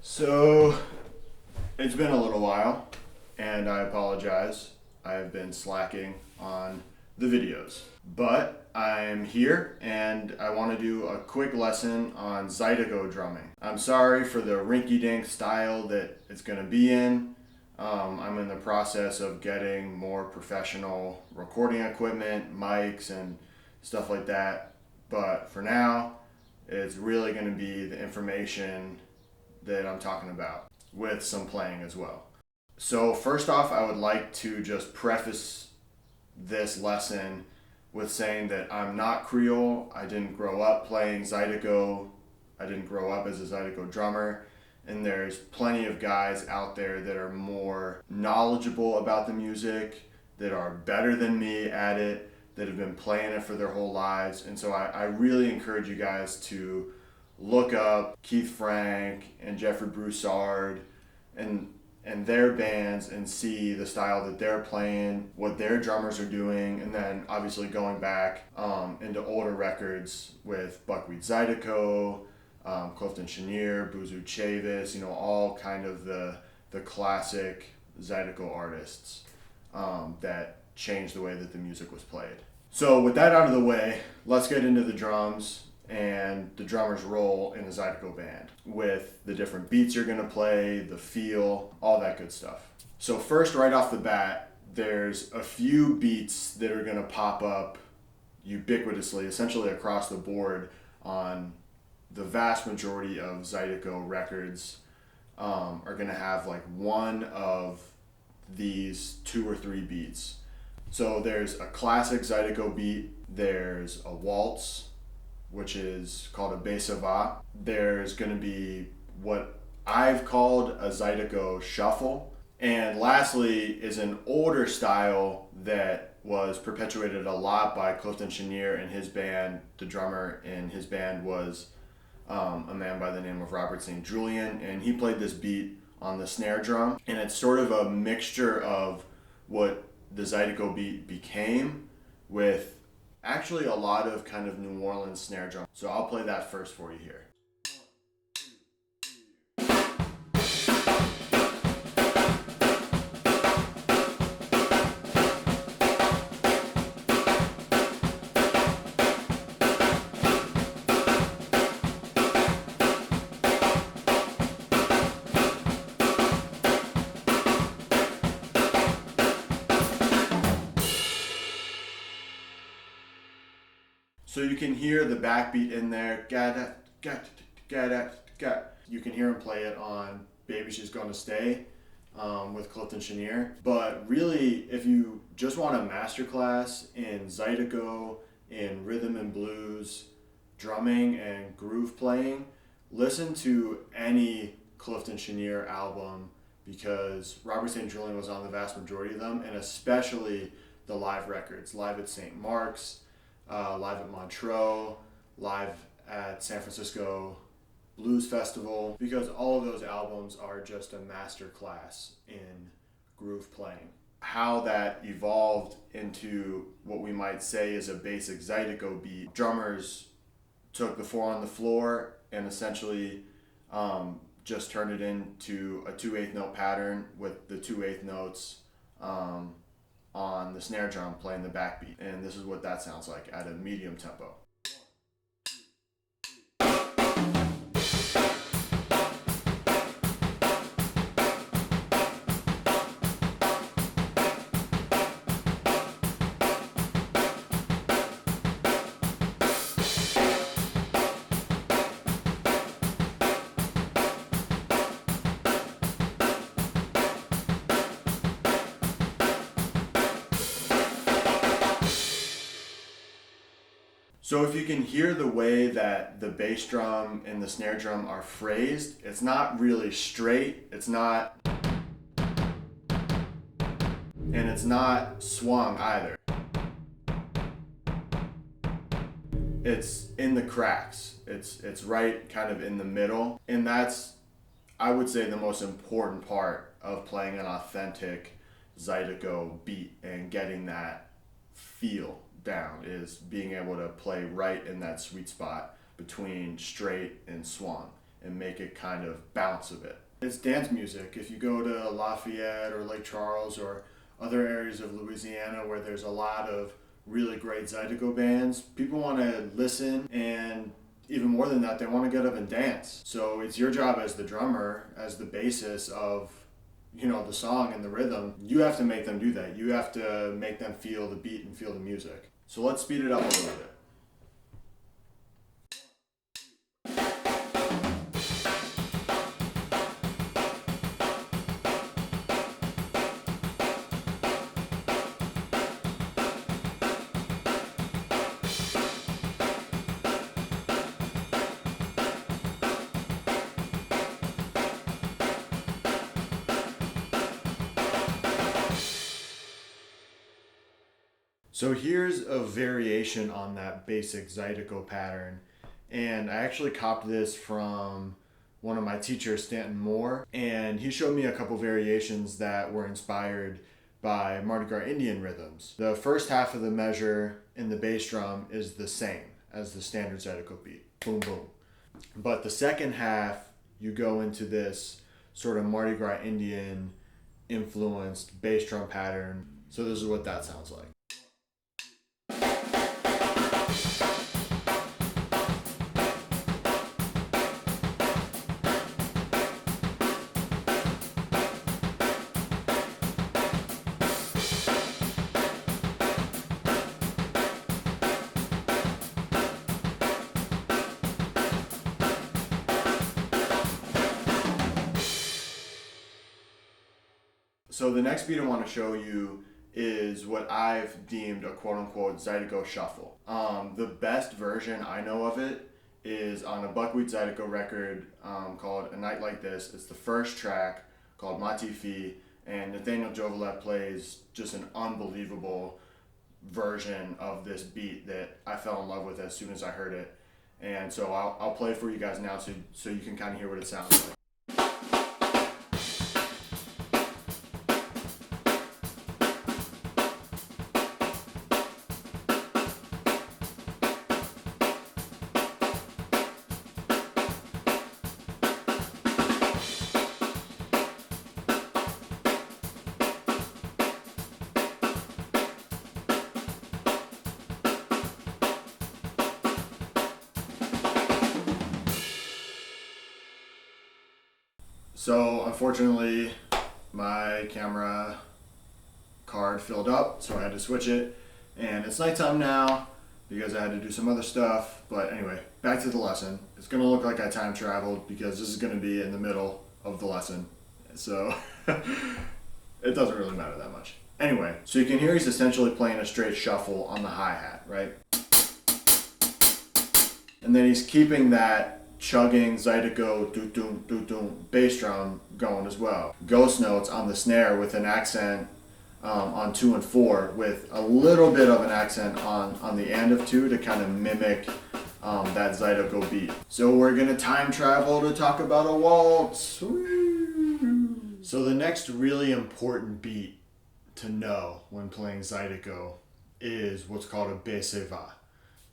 So, it's been a little while, and I apologize. I have been slacking on the videos. But I'm here, and I want to do a quick lesson on Zydeco drumming. I'm sorry for the rinky-dink style that it's going to be in. I'm in the process of getting more professional recording equipment, mics, and stuff like that. But for now, it's really going to be the information that I'm talking about with some playing as well. So first off, I would like to just preface this lesson with saying that I'm not Creole. I didn't grow up playing Zydeco. I didn't grow up as a Zydeco drummer. And there's plenty of guys out there that are more knowledgeable about the music, that are better than me at it, that have been playing it for their whole lives. And so I really encourage you guys to look up Keith Frank and Jeffrey Broussard and their bands and see the style that they're playing, what their drummers are doing, and then obviously going back into older records with Buckwheat Zydeco, Clifton Chenier, Boozoo Chavis, all kind of the classic Zydeco artists that changed the way that the music was played. So with that out of the way, let's get into the drums and the drummer's role in a Zydeco band with the different beats you're gonna play, the feel, all that good stuff. So first, right off the bat, there's a few beats that are gonna pop up ubiquitously, essentially across the board on the vast majority of Zydeco records are gonna have like one of these two or three beats. So there's a classic Zydeco beat, there's a waltz, which is called a bass-va. There's going to be what I've called a Zydeco shuffle. And lastly is an older style that was perpetuated a lot by Clifton Chenier and his band. The drummer in his band was a man by the name of Robert St. Julian, and he played this beat on the snare drum. And it's sort of a mixture of what the Zydeco beat became with actually a lot of kind of New Orleans snare drum. So I'll play that first for you here. So you can hear the backbeat in there. You can hear him play it on Baby She's Gonna Stay with Clifton Chenier. But really, if you just want a masterclass in Zydeco, in rhythm and blues, drumming and groove playing, listen to any Clifton Chenier album because Robert St. Julian was on the vast majority of them, and especially the live records, live at St. Mark's, live at Montreux, live at San Francisco Blues Festival, because all of those albums are just a master class in groove playing. How that evolved into what we might say is a basic Zydeco beat. Drummers took the 4 on the floor and essentially just turned it into a 2/8 note pattern with the 2/8 notes on the snare drum playing the backbeat. And this is what that sounds like at a medium tempo. So if you can hear the way that the bass drum and the snare drum are phrased, it's not really straight, it's not, and it's not swung either. It's in the cracks. It's right kind of in the middle. And that's, I would say, the most important part of playing an authentic Zydeco beat and getting that feel down, is being able to play right in that sweet spot between straight and swung. and make it kind of bounce a bit. It's dance music. If you go to Lafayette or Lake Charles or other areas of Louisiana where there's a lot of really great Zydeco bands, people want to listen, and even more than that, they want to get up and dance. So it's your job as the drummer, as the basis of the song and the rhythm. You have to make them do that. You have to make them feel the beat and feel the music. So let's speed it up a little bit. So here's a variation on that basic Zydeco pattern, and I actually copied this from one of my teachers, Stanton Moore, and he showed me a couple variations that were inspired by Mardi Gras Indian rhythms. The first half of the measure in the bass drum is the same as the standard Zydeco beat, boom boom. But the second half, you go into this sort of Mardi Gras Indian influenced bass drum pattern. So this is what that sounds like. So the next beat I want to show you is what I've deemed a quote-unquote Zydeco shuffle. The best version I know of it is on a Buckwheat Zydeco record called A Night Like This. It's the first track called Matifi, and Nathaniel Jovelet plays just an unbelievable version of this beat that I fell in love with as soon as I heard it. And so I'll play it for you guys now so you can kind of hear what it sounds like. So unfortunately, my camera card filled up, so I had to switch it. And it's nighttime now because I had to do some other stuff. But anyway, back to the lesson. It's gonna look like I time traveled because this is gonna be in the middle of the lesson. So it doesn't really matter that much. Anyway, so you can hear he's essentially playing a straight shuffle on the hi-hat, right? And then he's keeping that chugging Zydeco doo-doom doo-doom bass drum going as well. Ghost notes on the snare with an accent on 2 and 4 with a little bit of an accent on the end of 2 to kind of mimic that Zydeco beat. So we're gonna time travel to talk about a waltz. Woo! So the next really important beat to know when playing Zydeco is what's called a baissez-va.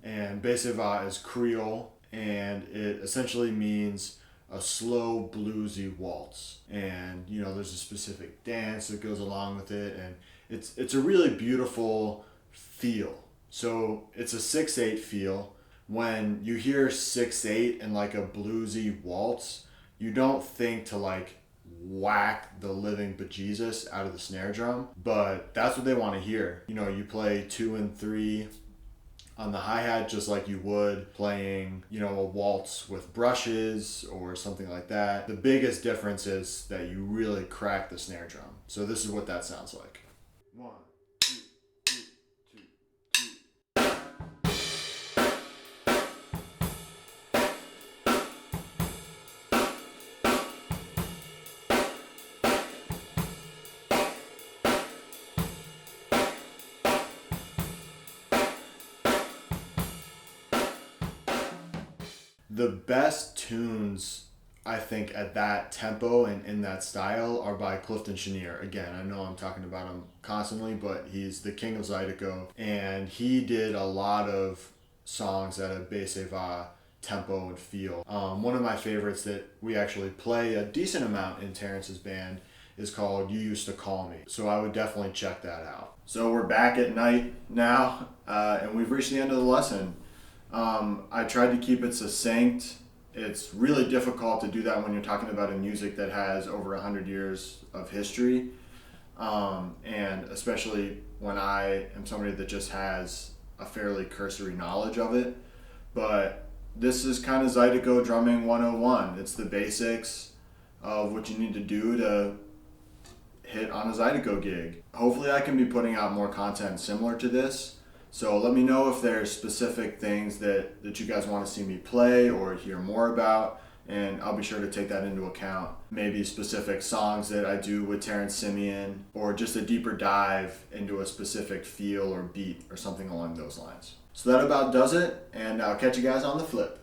And baissez-va is Creole, and it essentially means a slow bluesy waltz. And there's a specific dance that goes along with it, and it's a really beautiful feel. So it's a 6/8 feel. When you hear 6/8 and like a bluesy waltz, you don't think to like whack the living bejesus out of the snare drum, but that's what they want to hear. You play 2 and 3 on the hi-hat just like you would playing, a waltz with brushes or something like that. The biggest difference is that you really crack the snare drum. So this is what that sounds like. 1, 2, 3, 2, 2. The best tunes, I think, at that tempo and in that style are by Clifton Chenier. Again, I know I'm talking about him constantly, but he's the king of Zydeco, and he did a lot of songs at a baissez-va tempo and feel. One of my favorites that we actually play a decent amount in Terrance's band is called You Used to Call Me. So I would definitely check that out. So we're back at night now, and we've reached the end of the lesson. I tried to keep it succinct. It's really difficult to do that when you're talking about a music that has over 100 years of history. And especially when I am somebody that just has a fairly cursory knowledge of it. But this is kind of Zydeco drumming 101. It's the basics of what you need to do to hit on a Zydeco gig. Hopefully I can be putting out more content similar to this. So let me know if there's specific things that you guys want to see me play or hear more about, and I'll be sure to take that into account. Maybe specific songs that I do with Terrance Simien, or just a deeper dive into a specific feel or beat or something along those lines. So that about does it, and I'll catch you guys on the flip.